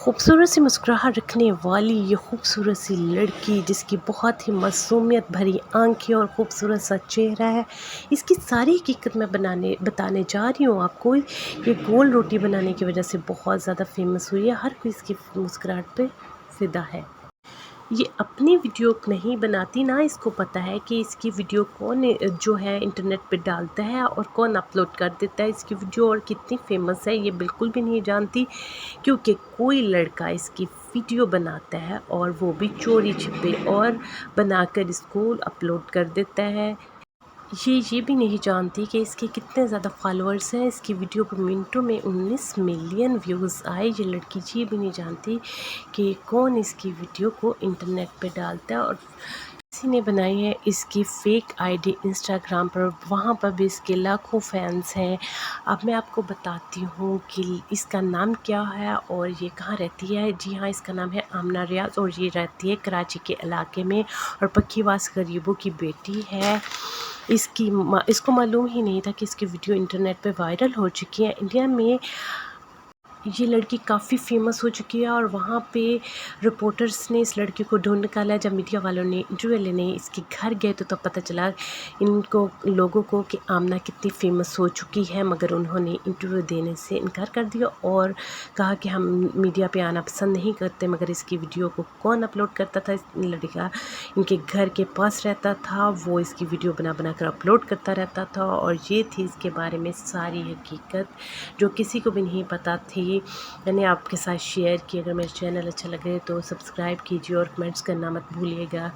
खूबसूरत सी मुस्कुराहट रखने वाली ये खूबसूरत सी लड़की, जिसकी बहुत ही मासूमियत भरी आंखें और खूबसूरत सा चेहरा है, इसकी सारी हकीकत मैं बताने जा रही हूँ आपको। ये गोल रोटी बनाने की वजह से बहुत ज़्यादा फेमस हुई है, हर कोई इसकी मुस्कुराहट पे फ़िदा है। ये अपनी वीडियो नहीं बनाती ना, इसको पता है कि इसकी वीडियो कौन जो है इंटरनेट पे डालता है और कौन अपलोड कर देता है इसकी वीडियो, और कितनी फेमस है ये बिल्कुल भी नहीं जानती। क्योंकि कोई लड़का इसकी वीडियो बनाता है और वो भी चोरी छिपे और बनाकर इसको अपलोड कर देता है। ये भी नहीं जानती कि इसके कितने ज़्यादा फॉलोअर्स हैं। इसकी वीडियो को मिनटों में 19 मिलियन व्यूज़ आए। ये लड़की ये भी नहीं जानती कि कौन इसकी वीडियो को इंटरनेट पे डालता है, और किसी ने बनाई है इसकी फ़ेक आईडी इंस्टाग्राम पर, वहाँ पर भी इसके लाखों फैंस हैं। अब मैं आपको बताती हूँ कि इसका नाम क्या है और ये कहाँ रहती है। जी हाँ, इसका नाम है आमना रियाज़ और ये रहती है कराची के इलाके में, और पक्कीवास गरीबों की बेटी है। इसको मालूम ही नहीं था कि इसकी वीडियो इंटरनेट पे वायरल हो चुकी है। इंडिया में ये लड़की काफ़ी फेमस हो चुकी है, और वहाँ पे रिपोर्टर्स ने इस लड़की को ढूंढ निकाला। जब मीडिया वालों ने इंटरव्यू लेने इसके घर गए तो तब पता चला इनको लोगों को कि आमना कितनी फेमस हो चुकी है, मगर उन्होंने इंटरव्यू देने से इनकार कर दिया और कहा कि हम मीडिया पे आना पसंद नहीं करते। मगर इसकी वीडियो को कौन अपलोड करता था? इस लड़का इनके घर के पास रहता था, वो इसकी वीडियो बना बना कर अपलोड करता रहता था, और ये थी इसके बारे में सारी हकीकत जो किसी को भी नहीं पता थी। मैंने आपके साथ शेयर की। अगर मेरा चैनल अच्छा लगे तो सब्सक्राइब कीजिए और कमेंट्स करना मत भूलिएगा।